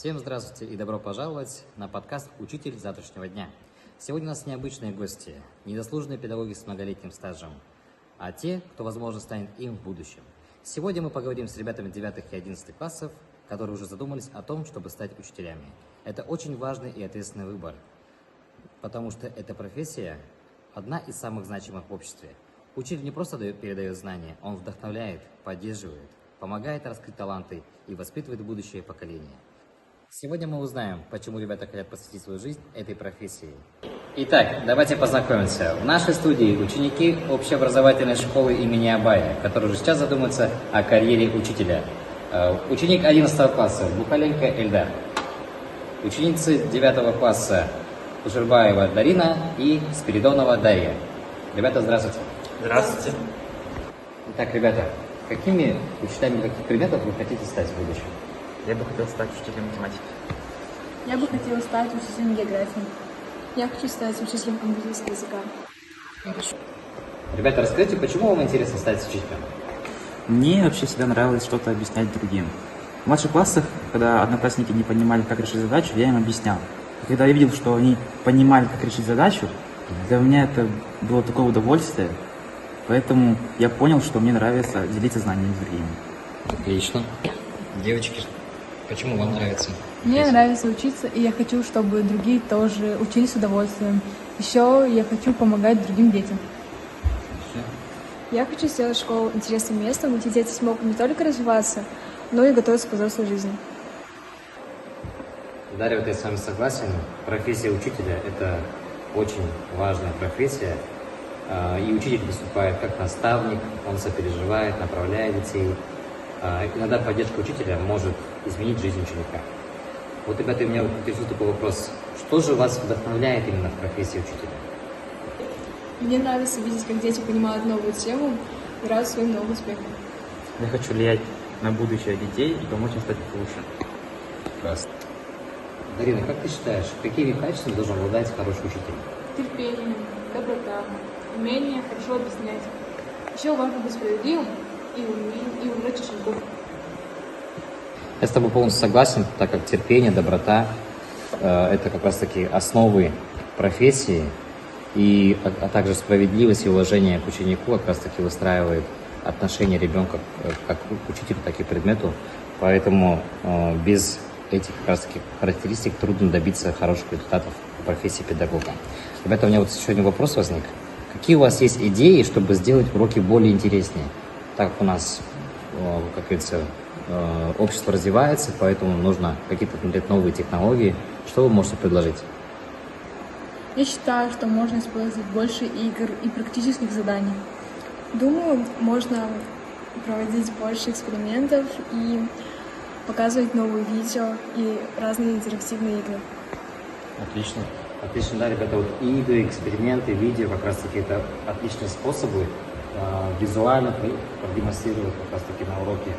Всем здравствуйте и добро пожаловать на подкаст «Учитель завтрашнего дня». Сегодня у нас необычные гости, незаслуженные педагоги с многолетним стажем, а те, кто, возможно, станет им в будущем. Сегодня мы поговорим с ребятами 9 и 11 классов, которые уже задумались о том, чтобы стать учителями. Это очень важный и ответственный выбор, потому что эта профессия одна из самых значимых в обществе. Учитель не просто передает знания, он вдохновляет, поддерживает, помогает раскрыть таланты и воспитывает будущее поколение. Сегодня мы узнаем, почему ребята хотят посвятить свою жизнь этой профессии. Итак, давайте познакомимся. В нашей студии ученики общеобразовательной школы имени Абая, которые уже сейчас задумаются о карьере учителя. Ученик 11 класса Бухаленко Эльдар. Ученицы 9 класса Кушербаева Дарина и Спиридонова Дарья. Ребята, здравствуйте. Здравствуйте. Итак, ребята, какими учителями каких предметов вы хотите стать в будущем? Я бы хотел стать учителем математики. Я бы хотела стать учителем географии. Я хочу стать учителем английского языка. Хорошо. Ребята, расскажите, почему вам интересно стать учителем? Мне вообще всегда нравилось что-то объяснять другим. В младших классах, когда одноклассники не понимали, как решить задачу, я им объяснял. И когда я видел, что они понимали, как решить задачу, для меня это было такое удовольствие. Поэтому я понял, что мне нравится делиться знаниями с другими. Отлично. Девочки, почему вам нравится? Мне нравится учиться, и я хочу, чтобы другие тоже учились с удовольствием. Еще я хочу помогать другим детям. Я хочу сделать школу интересным местом, где дети смогут не только развиваться, но и готовиться к взрослой жизни. Дарья, вот я с вами согласен. Профессия учителя – это очень важная профессия. И учитель выступает как наставник, он сопереживает, направляет детей. Иногда поддержка учителя может изменить жизнь ученика. Вот, ребята, меня интересует такой вопрос. Что же вас вдохновляет именно в профессии учителя? Мне нравится видеть, как дети понимают новую тему и радуются своим новым успехам. Я хочу влиять на будущее детей и помочь им стать лучше. Прекрасно. Дарина, как ты считаешь, какими качествами должен обладать хороший учитель? Терпение, доброта, умение хорошо объяснять. Еще важно быть справедливым и уважать учеников. Я с тобой полностью согласен, так как терпение, доброта это как раз-таки основы профессии, а также справедливость и уважение к ученику как раз-таки выстраивает отношение ребенка как к учителю, так и к предмету. Поэтому без этих как раз-таки характеристик трудно добиться хороших результатов в профессии педагога. Ребята, у меня вот еще один вопрос возник. Какие у вас есть идеи, чтобы сделать уроки более интереснее? Так как у нас, как говорится, общество развивается, поэтому нужно какие-то новые технологии. Что вы можете предложить? Я считаю, что можно использовать больше игр и практических заданий. Думаю, можно проводить больше экспериментов и показывать новые видео и разные интерактивные игры. Отлично. Отлично, да, ребята, вот игры, эксперименты, видео, как раз таки это отличные способы визуально продемонстрировать как раз таки на уроке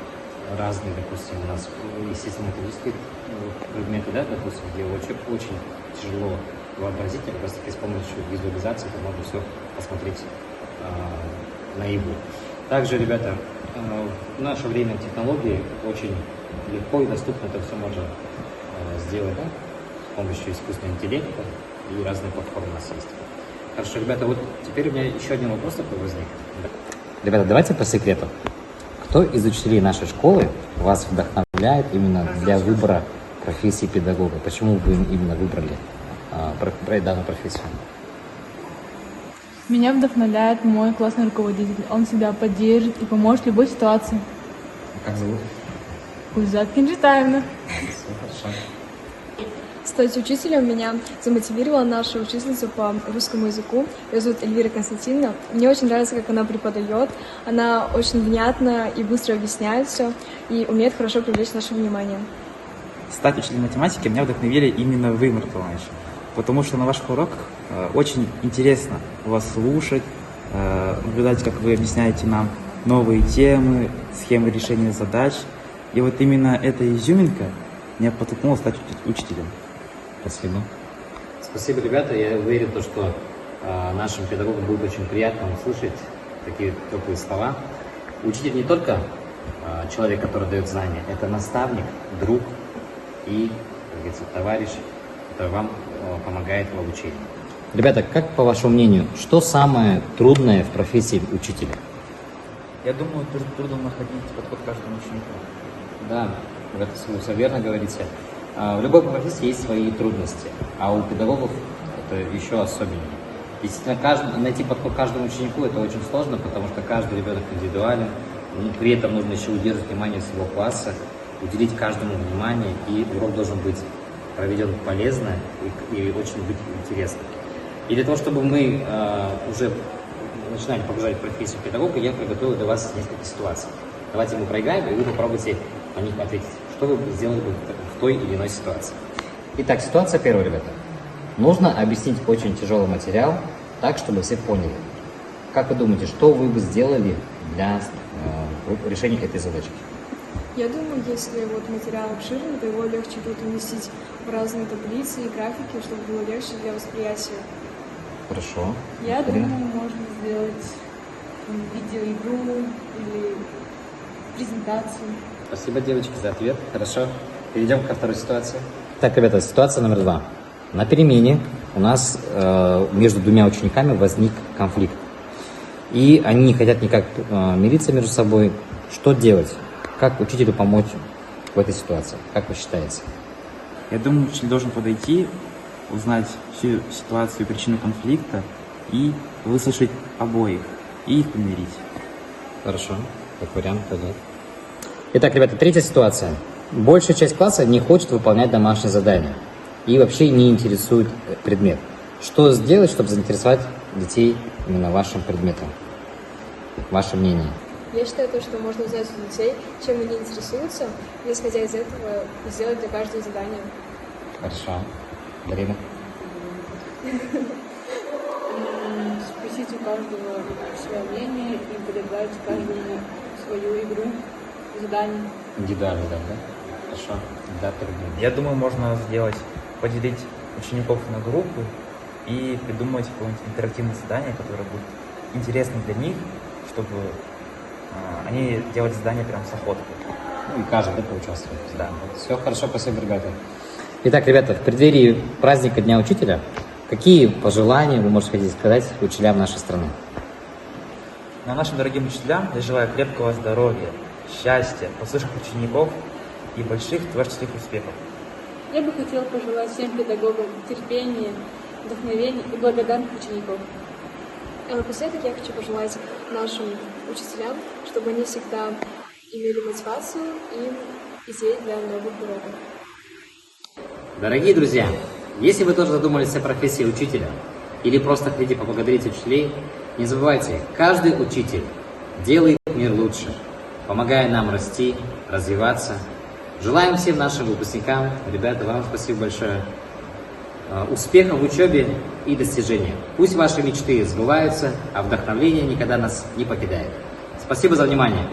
разные, допустим, у нас естественно-методические предметы, да, допустим, где очень тяжело вообразить, как раз таки с помощью визуализации это можно все посмотреть наяву. Также, ребята, в наше время технологии очень легко и доступно это все можно сделать, да, с помощью искусственного интеллекта и разные платформы у нас есть. Хорошо, ребята, вот теперь у меня еще один вопрос такой возник. Ребята, давайте по секрету. Кто из учителей нашей школы вас вдохновляет именно для выбора профессии педагога? Почему вы именно выбрали данную профессию? Меня вдохновляет мой классный руководитель. Он всегда поддержит и поможет в любой ситуации. Как зовут? Гульзат Кенжитаевна. Все хорошо. Стать учителем меня замотивировала наша учительница по русскому языку. Ее зовут Эльвира Константиновна. Мне очень нравится, как она преподает. Она очень внятно и быстро объясняет все и умеет хорошо привлечь наше внимание. Стать учителем математики меня вдохновили именно вы, Марат Иванович. Потому что на ваших уроках очень интересно вас слушать, наблюдать, как вы объясняете нам новые темы, схемы решения задач. И вот именно эта изюминка меня подтолкнула стать учителем. Спасибо. Спасибо, ребята. Я уверен, что нашим педагогам будет очень приятно услышать такие теплые слова. Учитель не только человек, который дает знания, это наставник, друг и как говорится, товарищ, который вам помогает в обучении. Ребята, как по вашему мнению, что самое трудное в профессии учителя? Я думаю, трудно находить подход к каждому ученику. Да, вы это все верно говорите. В любой профессии есть свои трудности, а у педагогов это еще особеннее. Действительно, найти подход к каждому ученику это очень сложно, потому что каждый ребенок индивидуален, при этом нужно еще удерживать внимание своего класса, уделить каждому внимание, и урок должен быть проведен полезно и очень быть интересным. И для того, чтобы мы уже начинали погружать в профессию педагога, я приготовил для вас несколько ситуаций. Давайте мы проиграем, и вы попробуйте на них ответить, что вы сделали бы в той или иной ситуации. Итак, ситуация первая, ребята. Нужно объяснить очень тяжелый материал так, чтобы все поняли. Как вы думаете, что вы бы сделали для решения этой задачи? Я думаю, если вот материал обширный, то его легче будет уместить в разные таблицы и графики, чтобы было легче для восприятия. Хорошо. Я Ирина? думаю, можно сделать видеоигру или презентацию. Спасибо, девочки, за ответ. Хорошо. Перейдем ко второй ситуации. Так, ребята, ситуация номер 2. На перемене у нас между двумя учениками возник конфликт. И они не хотят никак мириться между собой. Что делать? Как учителю помочь в этой ситуации? Как вы считаете? Я думаю, учитель должен подойти, узнать всю ситуацию и причину конфликта и выслушать обоих и их помирить. Хорошо. Как вариант, пойдет. Итак, ребята, третья ситуация. Большая часть класса не хочет выполнять домашние задания и вообще не интересует предмет. Что сделать, чтобы заинтересовать детей именно вашим предметом? Ваше мнение? Я считаю, что можно узнать у детей, чем они интересуются, и, исходя из этого, сделать для каждого задание. Хорошо. Дарина? Спросить у каждого свое мнение и подобрать каждому свою игру, задание. Индивидуально, да? Хорошо. Да, трудно. Я думаю, можно поделить учеников на группы и придумать какое-нибудь интерактивное задание, которое будет интересно для них, чтобы они делали задание прям с охотой. Ну и каждый поучаствует. Да. Все хорошо, спасибо, ребята. Итак, ребята, в преддверии праздника Дня Учителя, какие пожелания вы можете хотеть сказать учителям нашей страны? Но нашим дорогим учителям я желаю крепкого здоровья, счастья, послушных учеников и больших творческих успехов. Я бы хотела пожелать всем педагогам терпения, вдохновения и благодарных учеников. А напоследок я хочу пожелать нашим учителям, чтобы они всегда имели мотивацию и идеи для новых уроков. Дорогие друзья, если вы тоже задумались о профессии учителя или просто хотите поблагодарить учителей, не забывайте, каждый учитель делает мир лучше, помогая нам расти, развиваться. Желаем всем нашим выпускникам, ребята, вам спасибо большое, успехов в учебе и достижения. Пусть ваши мечты сбываются, а вдохновение никогда нас не покидает. Спасибо за внимание.